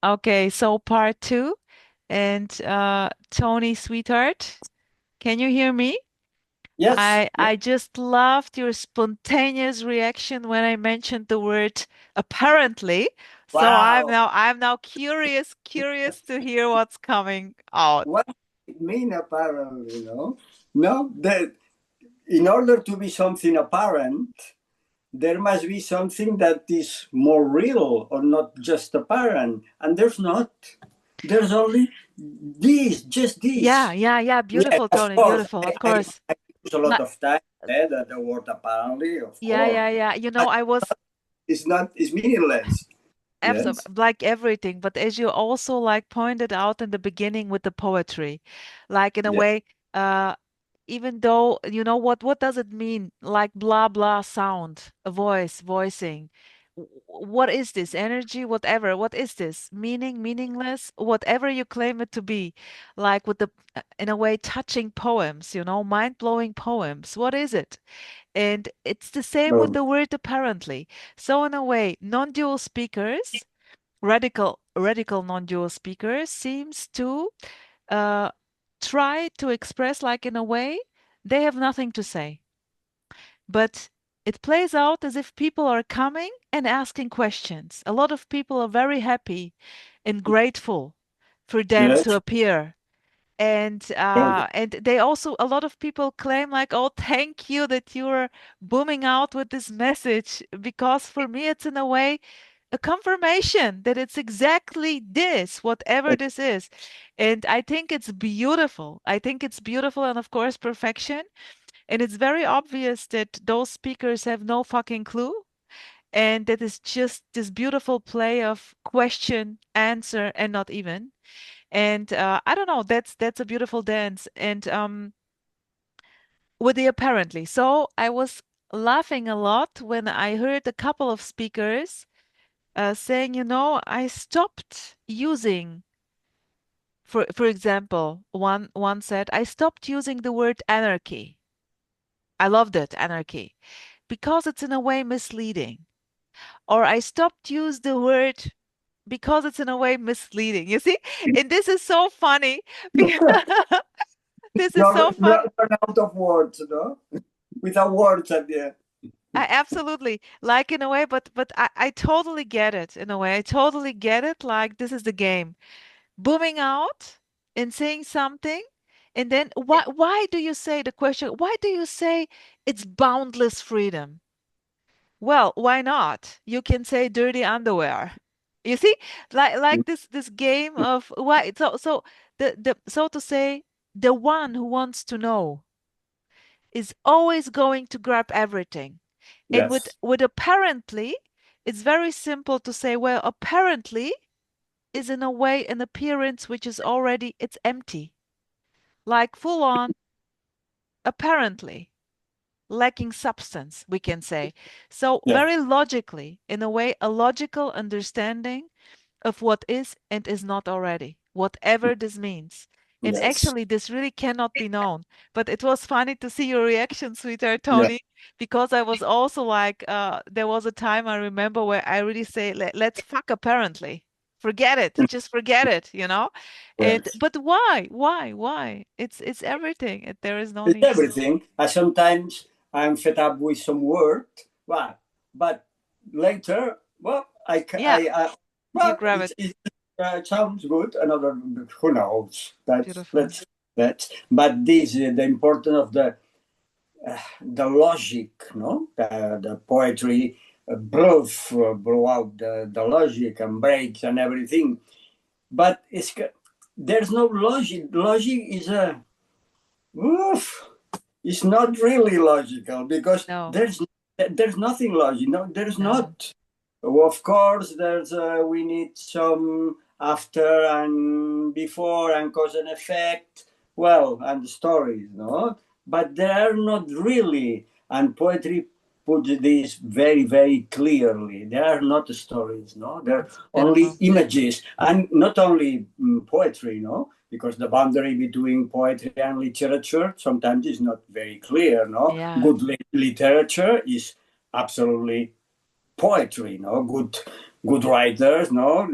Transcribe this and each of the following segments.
Okay, so part two. And Tony, sweetheart, can you hear me? Yes. I just loved your spontaneous reaction when I mentioned the word apparently. So Wow. I'm now curious to hear what's coming out. What does it mean apparently? No, that in order to be something apparent, there must be something that is more real or not just apparent. And there's not. There's only this, just Yeah, this. yeah, yeah. Yeah, Beautiful, of Tony. course. Beautiful, I, of I, course. I use a lot Like, of time, the word apparently, of yeah, course. yeah, yeah. You know, But I was it's not, it's meaningless. absolutely Yes. like everything, but as you also like pointed out in the beginning with the poetry, like in a Yeah. way, uh, even though you know what does it mean? Like blah blah sound, a voice, voicing. What is this? Energy, whatever. What is this? Meaning, meaningless, whatever you claim it to be. Like with the in a way touching poems, you know, mind-blowing poems. What is it? And it's the same with No. the word apparently. So in a way, non-dual speakers, radical non-dual speakers seems to uh, try to express like in a way they have nothing to say. But it plays out as if people are coming and asking questions. A lot of people are very happy and grateful for them to Yes. appear. Oh, And they also a lot of people claim like, oh, thank you that you're booming out with this message because for me it's in a way a confirmation that it's exactly this, whatever this is. And I think it's beautiful. I think it's beautiful and, of course, perfection. And it's very obvious that those speakers have no fucking clue. And that is just this beautiful play of question, answer, and not even. And I don't know, that's a beautiful dance. And with the apparently. So I was laughing a lot when I heard a couple of speakers saying, you know, I stopped using, for example, one said, I stopped using the word anarchy. I loved it, anarchy, because it's in a way misleading. Or I stopped use the word because it's in a way misleading. You see? And this is so funny because this is so fun. run out of words, no? Without words at the end. I absolutely like in a way, but I totally get it in a way. I totally get it. Like this is the game. Booming out and saying something. And then why do you say the question, why do you say it's boundless freedom? Well, why not? You can say dirty underwear. You see? Like this game of why so the so to say the one who wants to know is always going to grab everything. And Yes. with apparently, it's very simple to say, well, apparently is in a way an appearance which is already it's empty. Like full on, apparently, lacking substance, we can say. So, Yes. very logically, in a way, a logical understanding of what is and is not already, whatever this means. And Yes. actually, this really cannot be known. But it was funny to see your reaction, sweetheart Yeah. Tony, because I was also like, there was a time I remember where I really say, let's fuck apparently. Forget it. Just forget it, you know? And Yes. but why? Why? It's everything. There is no It's need to. everything. I sometimes I'm fed up with some word. Well, but later, well, Yeah, you well, grab it. it sounds good. Another, who knows? Beautiful. But this, the importance of the logic, no, the poetry, blow out the logic and breaks and everything. But there's no logic. Logic is oof, it's not really logical because No, there's nothing logical. No, there's no. not. Of course, there's we need some after and before and cause and effect. Well, and stories, no, but they are not really. And poetry puts this very clearly. They are not stories, no. They're It's only beautiful. images, and not only poetry, no, because the boundary between poetry and literature sometimes is not very clear, no. Yeah. Good literature is absolutely poetry, no. Good writers, no.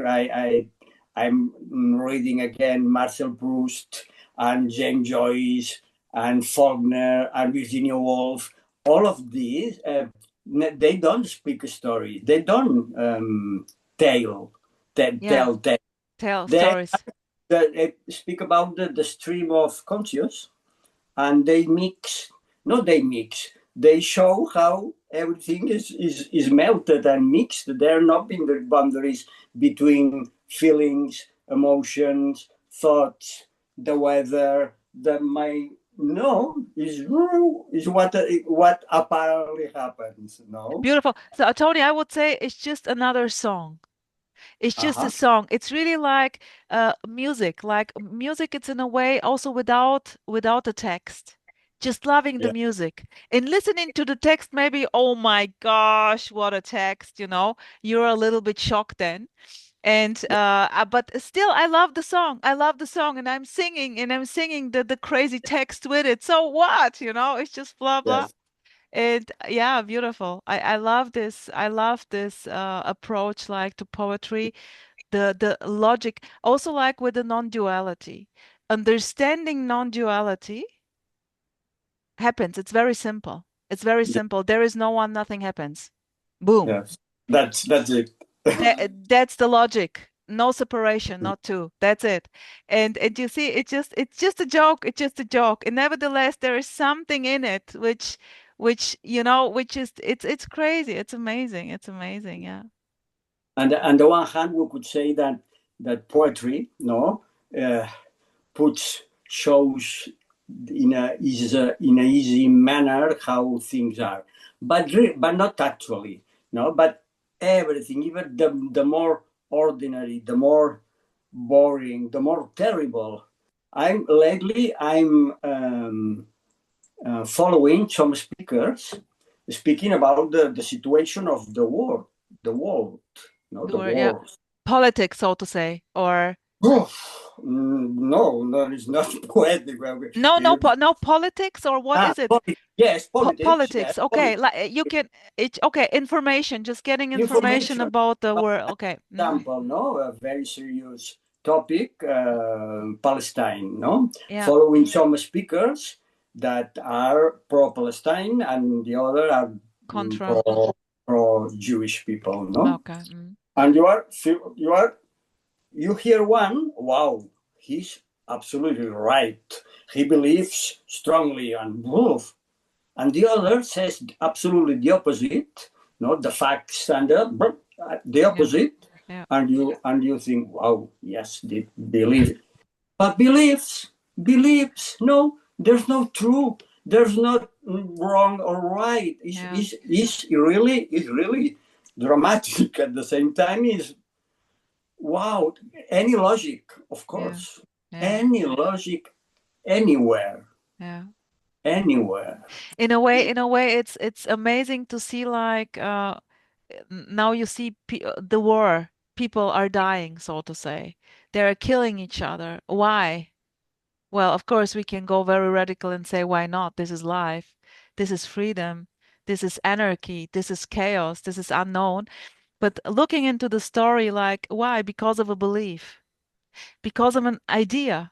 I'm reading again Marcel Proust and James Joyce and Faulkner and Virginia Woolf. All of these, they don't speak a story. They don't tell, Yeah. tell. Tell They, stories. they speak about the stream of conscious, and they mix. No, they mix. They show how everything is melted and mixed. There are no boundaries between feelings, emotions, thoughts, the weather, the my. No, is what apparently happens. No. Beautiful. So, Tony, I would say it's just another song. It's Uh just a huh. song. It's really like music. Like music, it's in a way also without the text. Just loving the Yeah. music and listening to the text, maybe, oh my gosh, what a text, You're a little bit shocked then. And but still I love the song. I love the song and I'm singing the crazy text with it. So what? It's just blah blah. Yes. And yeah, beautiful. I love this. I love this approach like to poetry, the logic, also like with the non-duality. Understanding non-duality happens. It's very simple. It's very simple. There is no one, nothing happens. Boom. Yes. That's it. That's the logic. No separation, not two. That's it. And you see, it's just a joke. It's just a joke. And nevertheless, there is something in it which is it's crazy. It's amazing. It's amazing. Yeah. And on the one hand, we could say that poetry, no, uh, puts shows in a easy manner how things are, but not actually, no, but everything, even the more ordinary, the more boring, the more terrible. I'm following some speakers speaking about the situation of the world, The the word, yeah. war. Politics, so to say, or No, no, it's not poetic. no politics, or what is it? Yes, politics. Yes, Politics. Okay, politics. like you can. It's okay. Information, just getting information Information. about the For world. Okay. example, no, a very serious topic, Palestine. No, Yeah. following some speakers that are pro-Palestine and the other are Contra. pro-Jewish people. No, Okay. and you hear one, wow, he's absolutely right. He believes strongly and proof. And the other says absolutely the opposite, not the facts and the Yeah. opposite. Yeah. And you think, wow, yes, they believe. But beliefs, no, there's no true, there's not wrong or right. Yeah. It's really dramatic at the same time. Is wow, any logic, of Yeah. course, Yeah. any logic anywhere, Yeah. anywhere. In a way, it's amazing to see like now you see the war. People are dying, so to say. They're killing each other. Why? Well, of course, we can go very radical and say, why not? This is life. This is freedom. This is anarchy. This is chaos. This is unknown. But looking into the story, like, why? Because of a belief, because of an idea.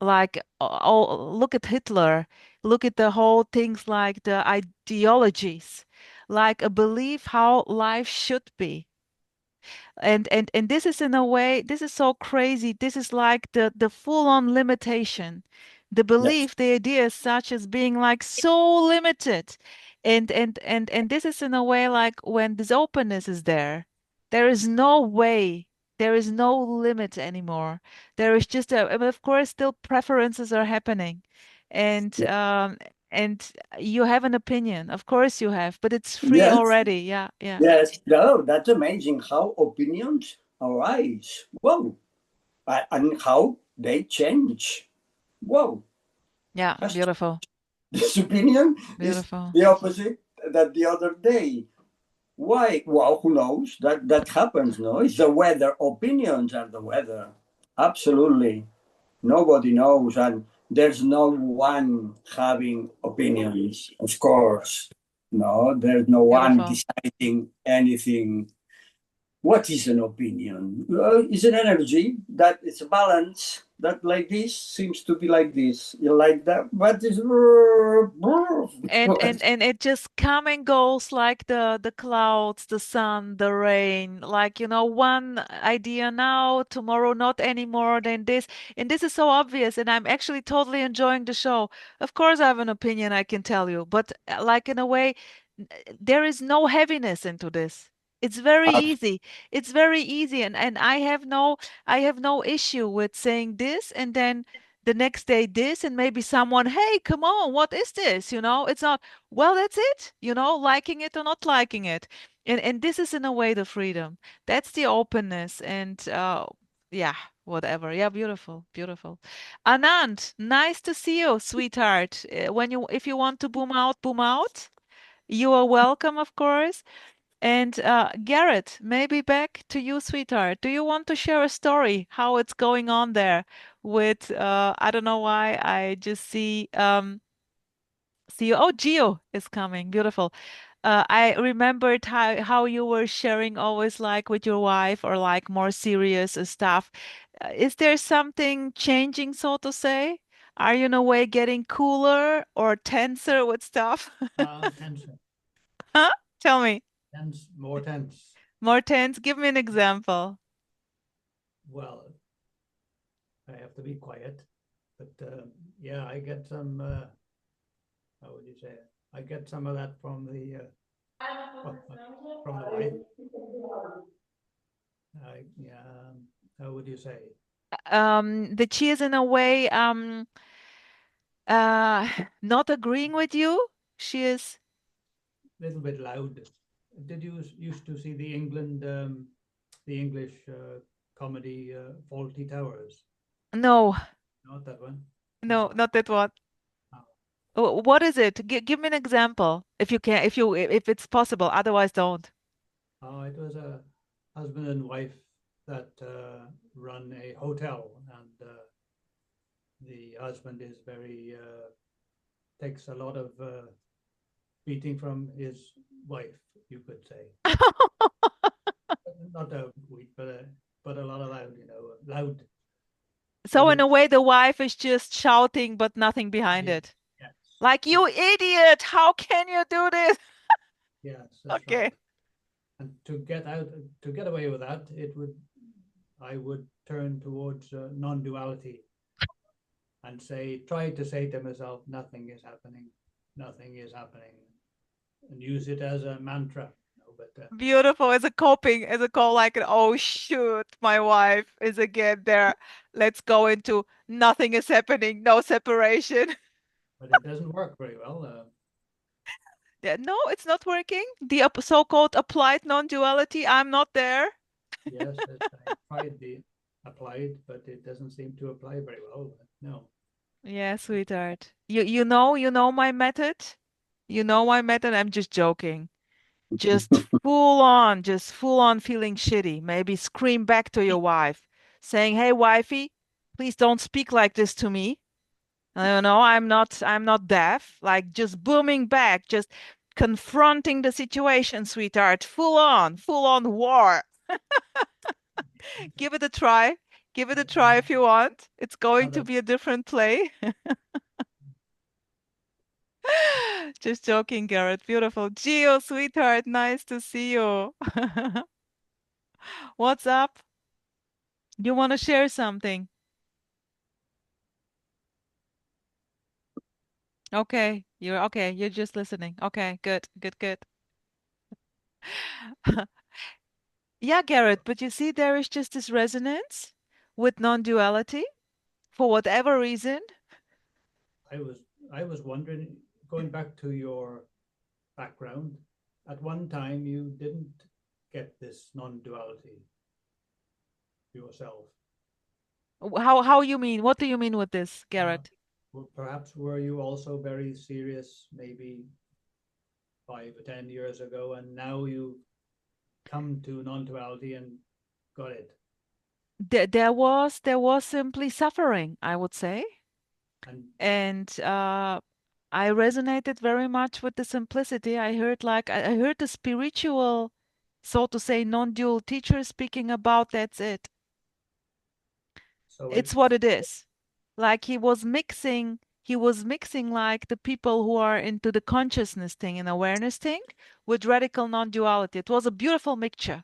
Like, oh, look at Hitler. Look at the whole things like the ideologies, like a belief how life should be. And this is in a way, this is so crazy. This is like the full-on limitation. The Yes, belief, the idea is such as being like so limited. And this is in a way like when this openness is there, there is no way, there is no limit anymore. There is just a, of course, still preferences are happening. And yes, and you have an opinion. Of course you have, but it's free yes. already. Yeah, yeah. Yes. No, that's amazing how opinions arise. Whoa. And how they change. Whoa. Yeah, Has beautiful. this opinion is Beautiful. the opposite that the other day. Why? Well, who knows? That happens, no? It's the weather. Opinions are the weather. Absolutely. Nobody knows, and there's no one having opinions, of course. No, there's no one Beautiful. deciding anything. What is an opinion? It's an energy that it's a balance that like this seems to be like this. You like that, but it's And it just come and goes like the clouds, the sun, the rain, like one idea now, tomorrow not anymore than this. And this is so obvious, and I'm actually totally enjoying the show. Of course I have an opinion, I can tell you, but like in a way, there is no heaviness into this. It's very easy. It's very easy, and I have no issue with saying this and then the next day this, and maybe someone, hey, come on, what is this? It's not, well, that's it, liking it or not liking it. And this is in a way the freedom. That's the openness. And yeah, whatever. Yeah, beautiful, beautiful. Anand, nice to see you, sweetheart. If you want to boom out, you are welcome, of course. And Garrett, maybe back to you, sweetheart. Do you want to share a story how it's going on there with I don't know why I just see you. Oh, Gio is coming. Beautiful. I remembered how you were sharing always like with your wife or like more serious stuff. Is there something changing, so to say? Are you in a way getting cooler or tenser with stuff? Tense, Huh? Tell me. tense, more tense. More tense. Give me an example. Well, I have to be quiet, but yeah, I get some. How would you say it? I get some of that from well, from the wife. Yeah, how would you say? That she is in a way uh not agreeing with you. She is A little bit loud. Did you used to see the English comedy Faulty Towers? no, Not that one. no, No. not that one. Oh, What is it? Give me an example if you can, if it's possible. Otherwise, don't. oh, it was a husband and wife that run a hotel, and the husband is very takes a lot of beating from his wife, you could say. Not a weak, but a lot of loud, loud. But So in it, a way, the wife is just shouting, but nothing behind yes, it. yes, Like, yes, you idiot! How can you do this? yes, that's right. Okay. And to get away with that, I would turn towards non-duality and try to say to myself, nothing is happening, and use it as a mantra. But Beautiful as a coping, as a call, like, oh shoot, my wife is again there. Let's go into nothing is happening, no separation. it doesn't work very well. Yeah, no, it's not working. The so-called applied non-duality, I'm not there. Yes, I tried the applied, but it doesn't seem to apply very well. No. Yeah, sweetheart. You know my method? You know my method? I'm just joking. Just full on feeling shitty. Maybe scream back to your wife, saying, "Hey, wifey, please don't speak like this to me. I'm not deaf." Like just booming back, just confronting the situation, sweetheart. Full on war. Give it a try. Give it a try if you want. It's going to Another, be a different play. Just joking, Garrett. Beautiful. Gio, sweetheart, nice to see you. What's up? You want to share something? Okay, you're okay. You're just listening. Okay, good, good, good. Yeah, Garrett, but you see, there is just this resonance with non-duality for whatever reason. I was I was wondering, going back to your background, at one time you didn't get this non-duality yourself. How you mean? What do you mean with this, Uh, Garrett? Perhaps were you also very serious, maybe 5 or 10 years ago, and now you come to non-duality and got it, There was simply suffering, I would say. and And I resonated very much with the simplicity. I heard the spiritual so to say, non-dual teacher speaking about, that's it. So It's what it is. Like he was mixing like the people who are into the consciousness thing and awareness thing with radical non-duality. It was a beautiful mixture.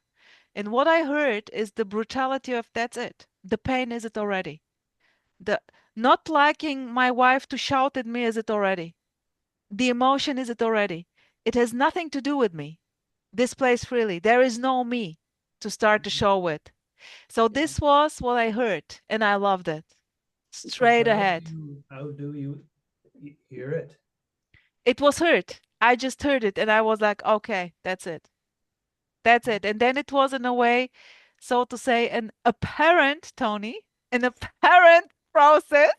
And what I heard is the brutality of that's it. The pain is it already. The not liking my wife to shout at me is it already. The emotion is it already. It has nothing to do with me. Displays freely. There is no me to start the show with. So yeah. this was what I heard, and I loved it. So Straight ahead. how do you hear it? It was heard. I just heard it, and I was like, okay, that's it. That's it. And then it was in a way, so to say, an apparent, Tony, an apparent process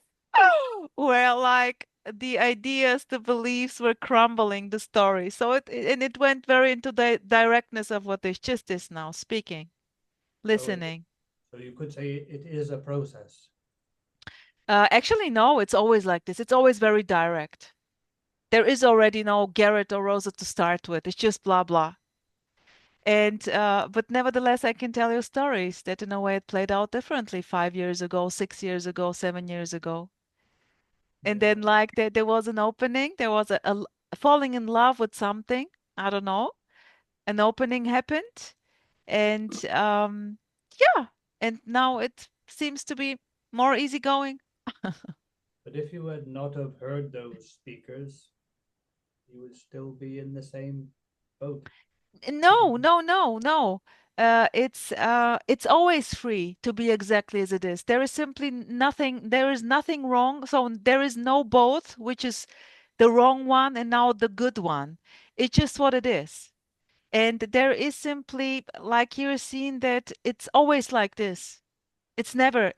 where like the ideas, the beliefs were crumbling the story. So and it went very into the directness of what is jusTThis now, speaking, So listening. so you could say it is a process. Actually, no, it's always like this. It's always very direct. There is already no Garrett or Rosa to start with. It's just blah blah. And but nevertheless, I can tell you stories that in a way it played out differently 5 years ago, 6 years ago, 7 years ago. And Yeah. then like there was an opening, there was falling in love with something. I don't know. An opening happened, and yeah, and now it seems to be more easygoing. But if you had not have heard those speakers, you would still be in the same boat. No, no, no, no. It's always free to be exactly as it is. There is simply nothing, there is nothing wrong. So there is no both, which is the wrong one and now the good one. It's just what it is. And there is simply like you're seeing that it's always like this. It's never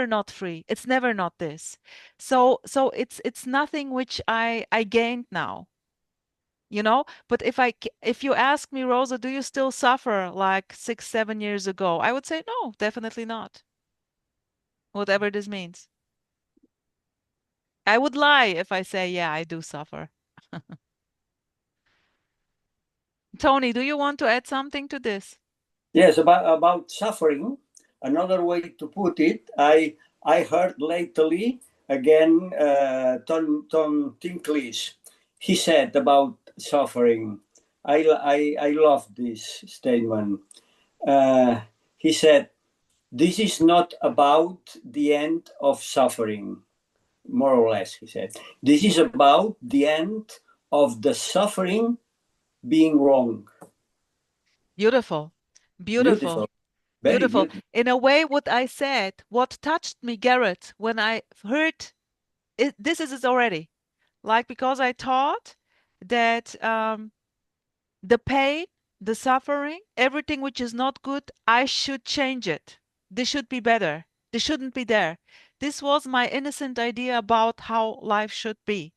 not free. It's never not this. So it's nothing which I gained now, but if you ask me, Rosa, do you still suffer like 6 7 years ago, I would say no, definitely not, whatever this means. I would lie if I say yeah, I do suffer. Tony, do you want to add something to this? Yes, about suffering. Another way to put it, I heard lately again Tom Tinklish. He said about suffering. I love this statement. Uh, he said, "This is not about the end of suffering, more or less." He said, "This is about the end of the suffering being wrong." Beautiful, beautiful, Beautiful, very beautiful. beautiful. In a way, what I said, what touched me, Garrett, when I heard this is it already. Like, because I thought that the pain, the suffering, everything which is not good, I should change it. This should be better. This shouldn't be there. This was my innocent idea about how life should be.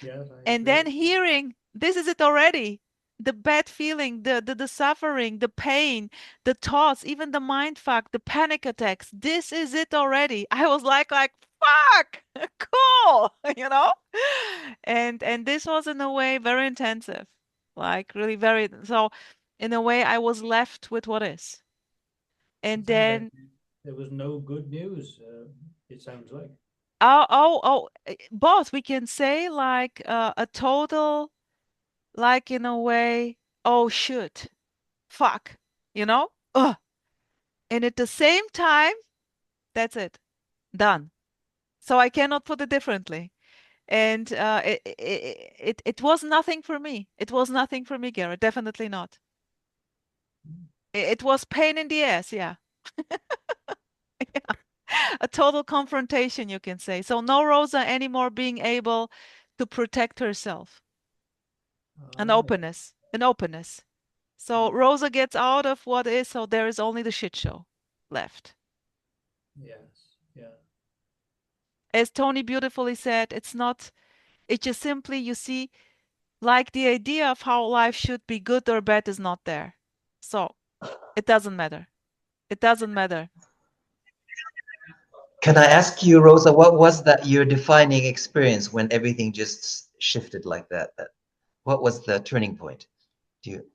Yes, I And agree. then hearing, this is it already. The bad feeling, the suffering, the pain, the thoughts, even the mind fuck, the panic attacks. This is it already. I was like, fuck, cool, you know? And this was in a way very intensive. Like really very so in a way I was left with what is. It And sounds like then there was no good news. It sounds like. both we can say like a total like in a way, oh shoot, fuck, you know? Ugh. And at the same time, that's it. Done. So I cannot put it differently. And it was nothing for me. It was nothing for me, Garrett. Definitely not. It was pain in the ass, yeah. A total confrontation, you can say. So no Rosa anymore being able to protect herself. An Yeah. openness, an openness. So Rosa gets out of what is, so there is only the shit show left. Yes. Yeah. As Tony beautifully said, it's just simply, you see, like the idea of how life should be good or bad is not there. So it doesn't matter. It doesn't matter. Can I ask you, Rosa, what was that your defining experience when everything just shifted like that? What was the turning point? Do you?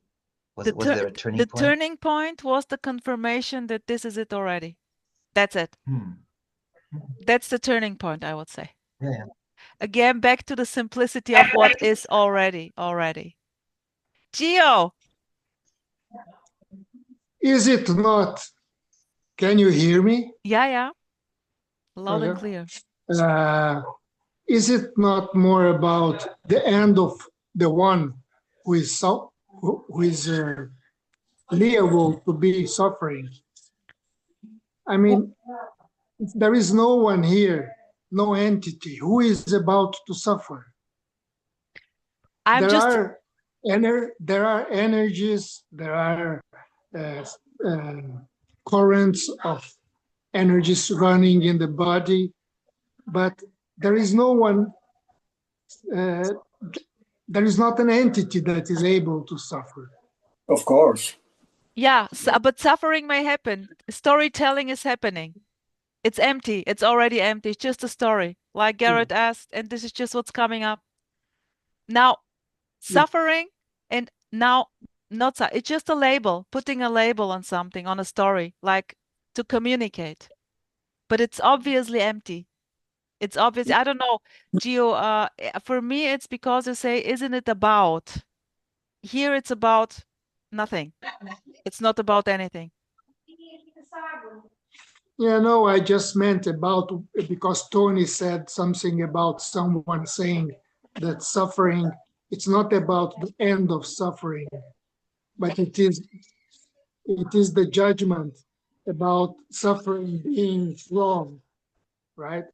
Was there a turning The point? turning point was the confirmation that this is it already. That's it. Hmm. That's the turning point, I would say. Yeah. Again, back to the simplicity of what is already. Geo. Is it not? Can you hear me? Yeah. Loud and Uh, clear. uh, is it not more about the end of the one who is who is liable to be suffering? I Wh- mean, there is no one here, no entity who is about to suffer. I'm There just are there are energies, there are uh, uh, currents of energies running in the body, but there is no one, uh, there is not an entity that is able to suffer. Of course. yeah, but suffering may happen. Storytelling is happening. It's empty. It's already empty. It's just a story, like Garrett asked, and this is just what's coming up. Now, Yeah. suffering and now not so. It's just a label, putting a label on something, on a story, like to communicate. But it's obviously empty. It's obvious. I don't know, Gio. For me, it's because you say, isn't it about? Here, it's about nothing. It's not about anything. Yeah, no, I just meant about because Tony said something about someone saying that suffering, it's not about the end of suffering, but it is the judgment about suffering being wrong, right?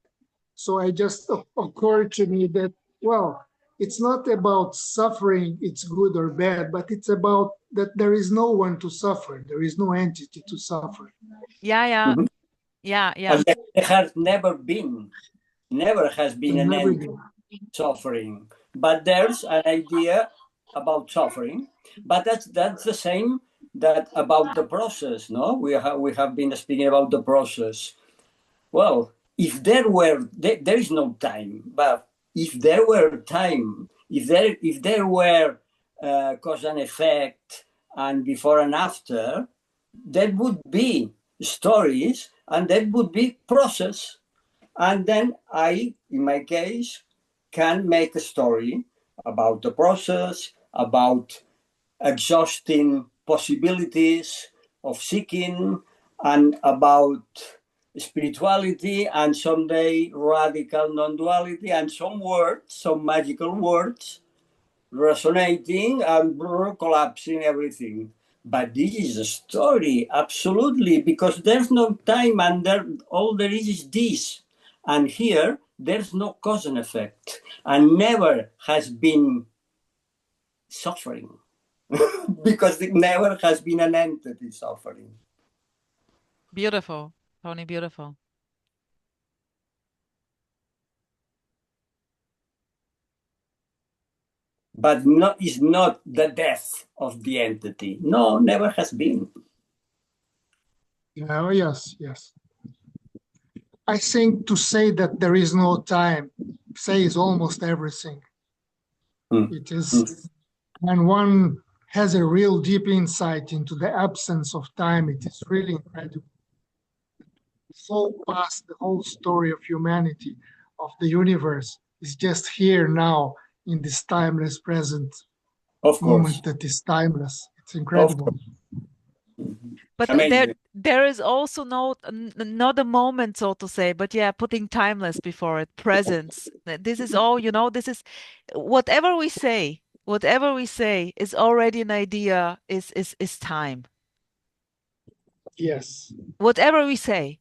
So I just occurred to me that, well, it's not about suffering, it's good or bad, but it's about that there is no one to suffer. There is no entity to suffer. Yeah. Mhm. Yeah. And there has never has been And an end everything. to suffering. But there's an idea about suffering, but that's the same that about the process, no? We have been speaking about the process. Well, if there is no time, but if there were time, if there were cause and effect and before and after, there would be stories and there would be process. And then I, in my case, can make a story about the process, about exhausting possibilities of seeking, and about spirituality, and someday radical non-duality, and some words, some magical words resonating and collapsing everything. But this is a story, absolutely, because there's no time, and all there is this. And here, there's no cause and effect, and never has been suffering, because it never has been an entity suffering. Beautiful, Tony, beautiful. But is not the death of the entity. No, never has been. Yeah, yes. I think to say that there is no time says almost everything. Mm. It is when one has a real deep insight into the absence of time, it is really incredible. So past the whole story of humanity, of the universe, is just here now in this timeless present Of course. moment that is timeless. It's Of incredible. course. But Amazing. there is also not a moment, so to say, but yeah, putting timeless before it, presence. This is all, this is whatever we say is already an idea, is time. Yes, Whatever we say,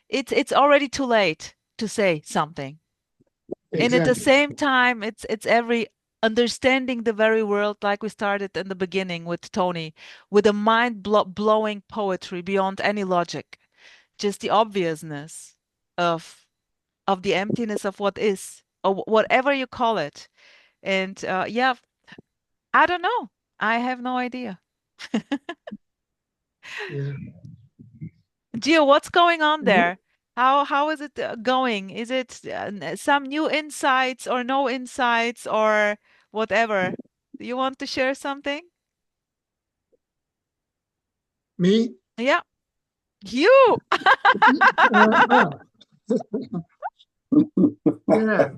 it's already too late to say something. And at the exactly. same time, it's every understanding the very world, like we started in the beginning with Tony, with a mind-blowing poetry beyond any logic, just the obviousness of the emptiness of what is, or whatever you call it. And yeah, I don't know. I have no idea. Yeah. Gio, what's going on And there? How is it going? Is it some new insights or no insights or whatever? Do you want to share something? Me? Yeah, you. Uh, yeah,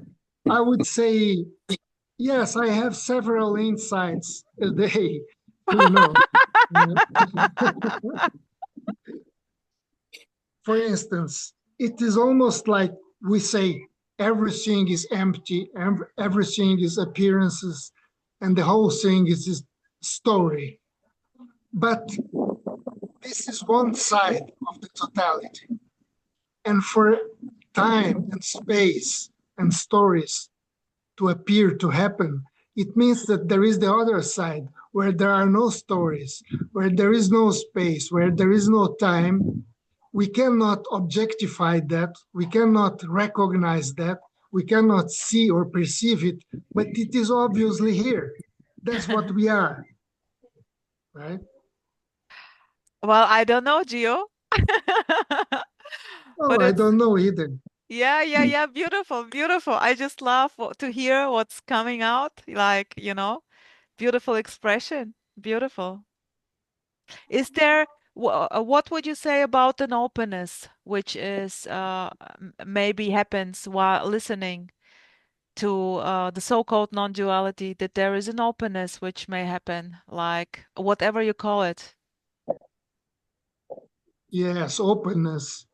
I would say yes. I have several insights a day. You know, for instance, it is almost like we say everything is empty, everything is appearances, and the whole thing is this story. But this is one side of the totality. And for time and space and stories to appear to happen, it means that there is the other side where there are no stories, where there is no space, where there is no time. We cannot objectify that, we cannot recognize that, we cannot see or perceive it, but it is obviously here. That's what we are, right? Well, I don't know, Gio. Oh, But I it's don't know either. yeah, yeah, yeah, beautiful, beautiful. I just love to hear what's coming out, like, beautiful expression. Beautiful. Is there, what would you say about an openness, which is maybe happens while listening to the so-called non-duality, that there is an openness which may happen, like whatever you call it. Yes, openness.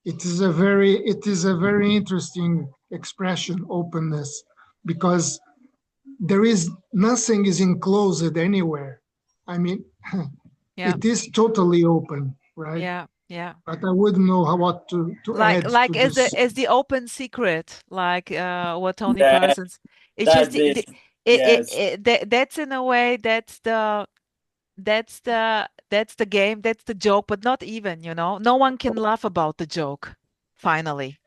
It is a very interesting expression, openness, because there is nothing is enclosed anywhere. I mean, Yeah, it is totally open, right? yeah, yeah. But I wouldn't know how what to Like add like to as this. the open secret, like what Tony Yeah, Parsons. It's just that is, yes. that's in a way that's the game, that's the joke, but not even, no one can laugh about the joke finally.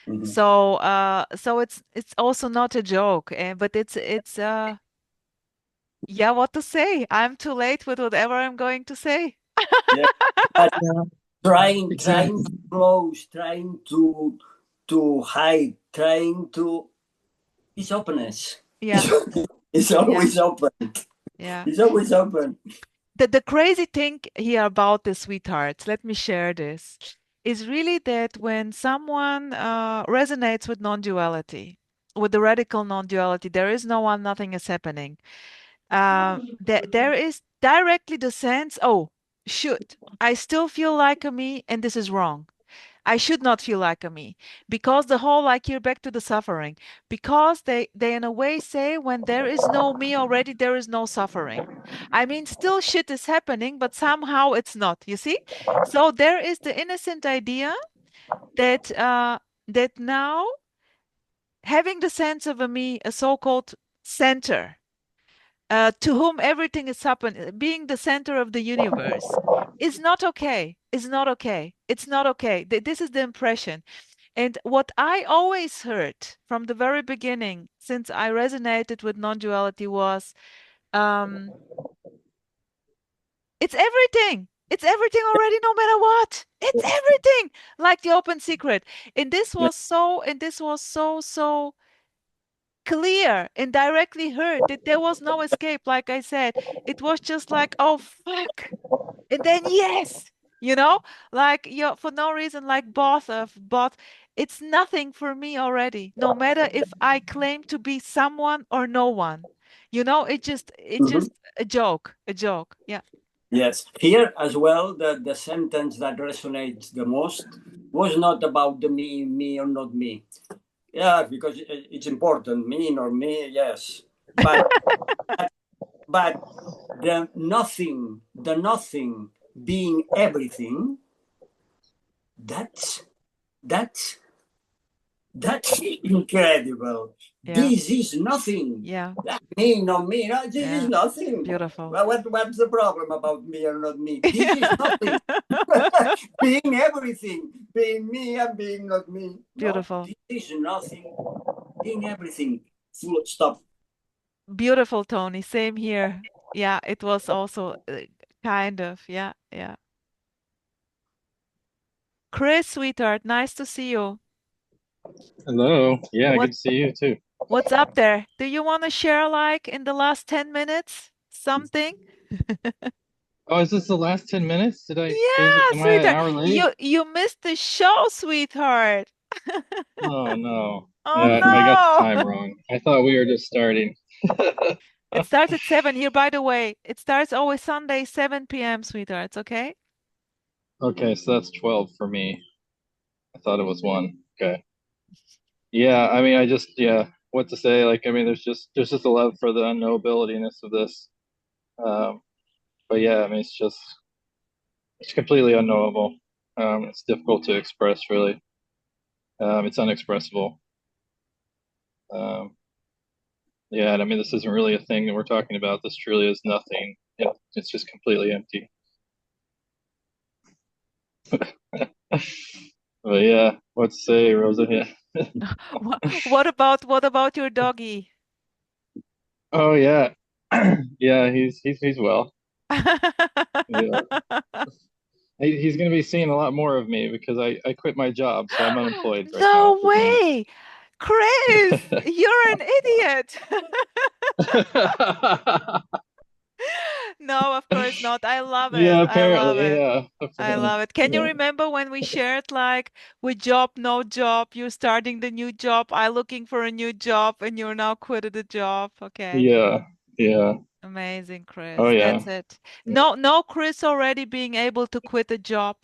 Mhm. So it's also not a joke, but it's yeah, what to say? I'm too late with whatever I'm going to say. Yeah, but Yeah. trying Exactly. to close, trying to hide, trying to, it's openness. Yeah, It's yeah, always open. yeah. It's always open. The crazy thing here about the sweethearts, let me share this, is really that when someone resonates with non-duality, with the radical non-duality, there is no one, nothing is happening. There is directly the sense, oh, shoot, I still feel like a me, and this is wrong. I should not feel like a me, because the whole, like, you're back to the suffering, because they in a way say when there is no me already, there is no suffering. I mean, still shit is happening, but somehow it's not, you see? So there is the innocent idea that that now having the sense of a me, a so-called center, to whom everything is happening, being the center of the universe, is not okay. Is not okay. It's not okay. This is the impression. And what I always heard from the very beginning, since I resonated with non-duality, was um, it's everything. It's everything already, no matter what. It's everything, like the open secret. Yeah. And this was so clear and directly heard that there was no escape. Like I said, it was just like, oh fuck. And then yes, you know, like for no reason, like both. It's nothing for me already, no matter if I claim to be someone or no one. It's Mhm. just a joke. Yeah. Yes. Here as well, the sentence that resonates the most was not about the me or not me. Yeah, because it's important, me nor me, yes. But the nothing being everything, that's that's that's incredible. Yeah. This is nothing. Yeah. That me, not me. No, this is Yeah. nothing. Beautiful. Well, what's the problem about me or not me? This is Yeah. nothing. Being everything, being me and being not me. No, Beautiful. this is nothing. Being everything. Full stop. Beautiful, Tony. Same here. Yeah, it was also kind of. Yeah, yeah. Chris, sweetheart, nice to see you. Hello. Yeah, What good to see you too. what's up there? Do you want to share, like, in the last 10 minutes something? Oh, is this the last 10 minutes? Yeah, Am I an sweetheart. hour late? You missed the show, sweetheart. Oh no. Oh Yeah, I got the time no. wrong. I thought we were just starting. It starts at 7 here, by the way. It starts always Sunday, 7 p.m., sweethearts, okay? Okay, so that's 12 for me. I thought it was 1. Okay. Yeah, I mean, yeah, what to say? Like, I mean, there's just a love for the unknowabilityness of this. Um, but yeah, I mean, it's completely unknowable. It's difficult to express, really. It's unexpressible. Um, yeah, and I mean, this isn't really a thing that we're talking about. This truly is nothing. It's just completely empty. But yeah, what to say, Rosa? Yeah. What about your doggy? Oh yeah, yeah. He's well. Yeah, he's gonna be seeing a lot more of me because I quit my job, so I'm unemployed right now at No the moment. way! Chris, you're an idiot. No, of course not. I love it. Yeah, I love apparently, it. yeah, I apparently, love it. Can you yeah, remember when we shared like with job, no job, you're starting the new job, I looking for a new job, and you're now quitted the job? Okay. yeah, yeah. Amazing, Oh Chris. yeah, That's it. No, Chris already being able to quit a job.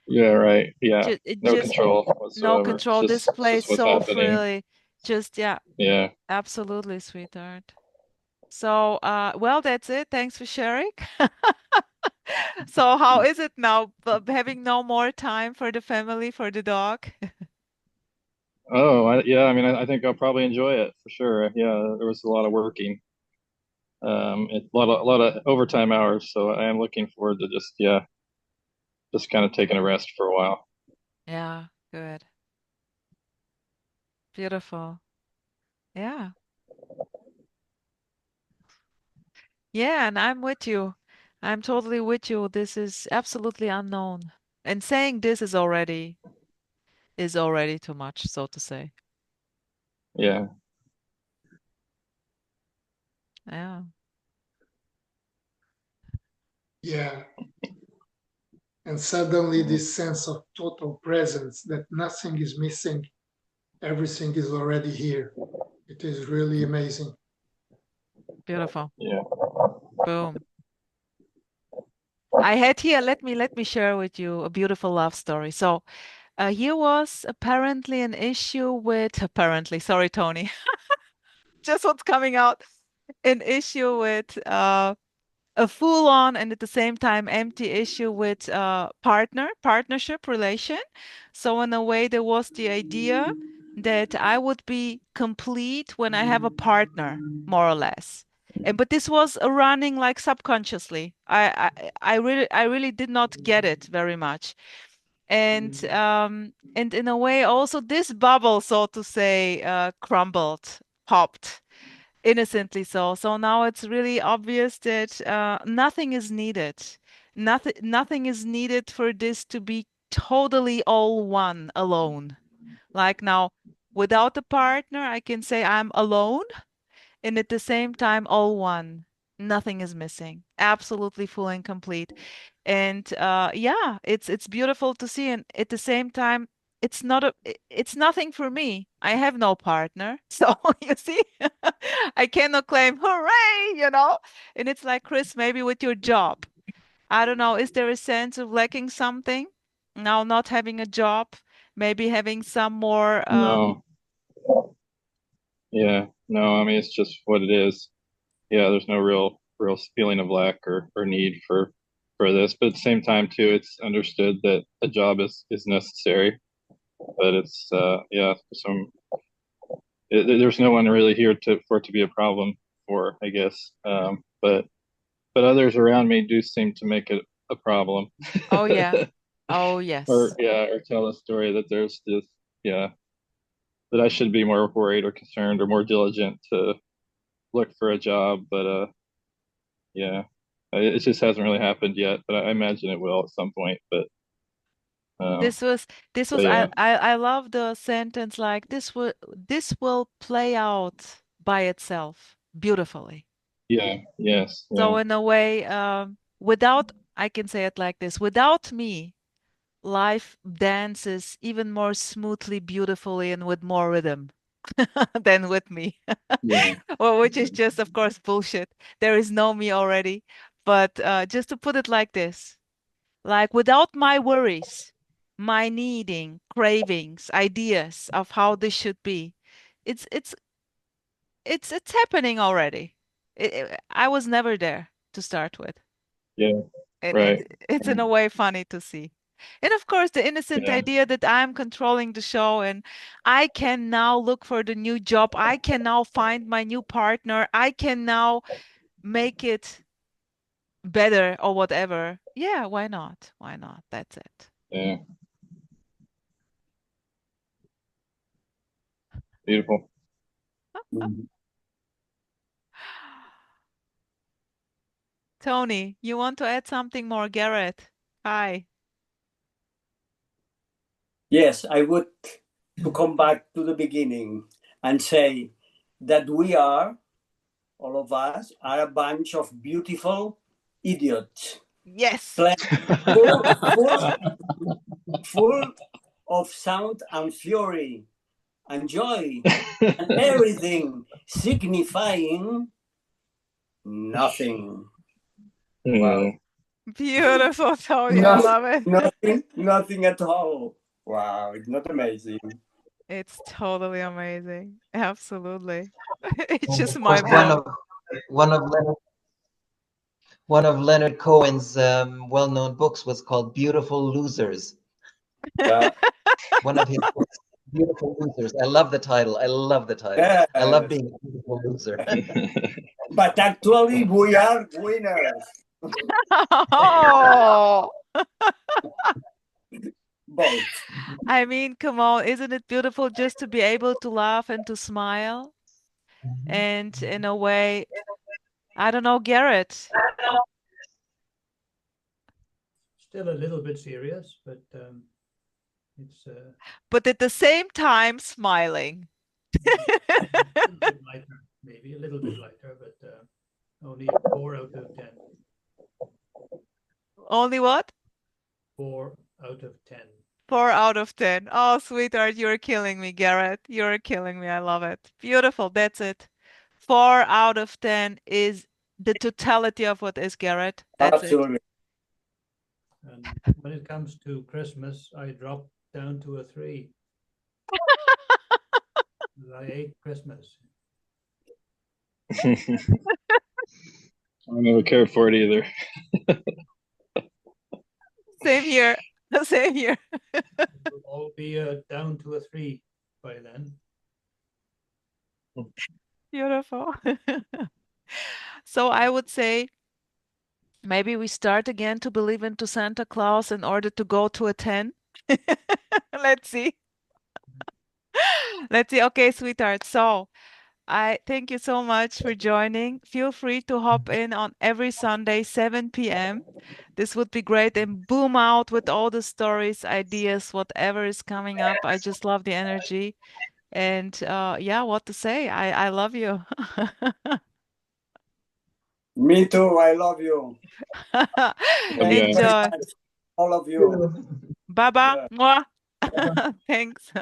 yeah, right. Yeah, no Just control no whatsoever. control. This It's plays just what's so happening. freely. Just, yeah, Yeah. absolutely, sweetheart. So, well, that's it. Thanks for sharing. So, how is it now, having no more time for the family, for the dog? Oh, yeah. I mean, I think I'll probably enjoy it for sure. Yeah, there was a lot of working, a lot of overtime hours. So I am looking forward to just kind of taking a rest for a while. Yeah, good. Beautiful. Yeah. Yeah, and I'm with you. I'm totally with you. This is absolutely unknown. And saying this is already too much, so to say. Yeah. Yeah. Yeah. And suddenly this sense of total presence that nothing is missing, everything is already here. It is really amazing. Beautiful. Yeah. Boom. I had here, let me share with you a beautiful love story. So, here was apparently an issue with apparently, sorry, Tony, just what's coming out, an issue with a full on and at the same time empty issue with partnership relation. So in a way, there was the idea that I would be complete when I have a partner, more or less. And but this was running like subconsciously. I really did not get it very much. And in a way also this bubble, so to say, crumbled, popped innocently so. So now it's really obvious that nothing is needed. Nothing is needed for this to be totally all one alone. Like now, without a partner, I can say I'm alone and at the same time all one. Nothing is missing. Absolutely full and complete. And yeah, it's beautiful to see. And at the same time, it's nothing for me. I have no partner. So you see, I cannot claim hooray, And it's like Chris, maybe with your job. I don't know, is there a sense of lacking something? Now not having a job, maybe having some more No. Yeah. No. I mean, it's just what it is. Yeah. There's no real feeling of lack or need for this, but at the same time too, it's understood that a job is necessary. But it's yeah, there's no one really here for it to be a problem for, I guess. But others around me do seem to make it a problem. oh yeah. Oh Or yes. yeah, or tell a story that there's this, yeah, that I should be more worried or concerned or more diligent to look for a job. But yeah, it just hasn't really happened yet. But I imagine it will at some point. Um, This was this but was I yeah, I I love the sentence like this will play out by itself beautifully. Yeah. Yes. So Yeah. in a way, without, I can say it like this, without me, life dances even more smoothly, beautifully, and with more rhythm than with me. Yeah. Well, which is just, of course, bullshit. There is no me already. But just to put it like this, like without my worries, my needing, cravings, ideas of how this should be, it's it's it's happening already. I was never there to start with. Yeah. And Right. it's in a way funny to see. And of course, the innocent Yeah. idea that I'm controlling the show and I can now look for the new job. I can now find my new partner. I can now make it better or whatever. Yeah, why not? Why not? That's it. Yeah. Beautiful. Mhm. Tony, you want to add something more? Garrett, hi. Yes, I would to come back to the beginning and say that we are, all of us, are a bunch of beautiful idiots, Yes. pla- full, full of sound and fury and joy and everything signifying nothing. Wow. Yeah. Beautiful, Tony. I No, love it. nothing at all. Wow, it's not amazing. It's totally amazing. Absolutely. It's And just of course, mind blowing. one of Leonard Cohen's well-known books was called Beautiful Losers. Yeah, One of his books, Beautiful Losers. I love the title. I love the title. I love yes. being a beautiful loser. But actually, we are winners, Oh, both. I mean, come on, isn't it beautiful just to be able to laugh and to smile? And in a way, I don't know, Garrett, Still a little bit serious, but it's but at the same time smiling. a little bit lighter, maybe a little bit lighter, but only 4 out of 10. Only what? 4 out of 10. 4 out of 10. Oh, sweetheart, you're killing me, Garrett. You're killing me. I love it. Beautiful. That's it. 4 out of 10 is the totality of what is Garrett. That's it. Absolutely. And when it comes to Christmas, I dropped down to a 3. I ate Christmas. I never cared for it either. Same here. Same here. We'll all be down to a 3 by then. Beautiful. So I would say maybe we start again to believe into Santa Claus in order to go to a 10. Let's see. Let's see. Okay, sweetheart. So I thank you so much for joining. Feel free to hop in on every Sunday, 7 p.m. This would be great and boom out with all the stories, ideas, whatever is coming up. I just love the energy. And yeah, what to say? I love you. Me too. I love you. Love you Thank you guys. very Enjoy. much, all of you. Baba. Yeah. Mwah. Thanks.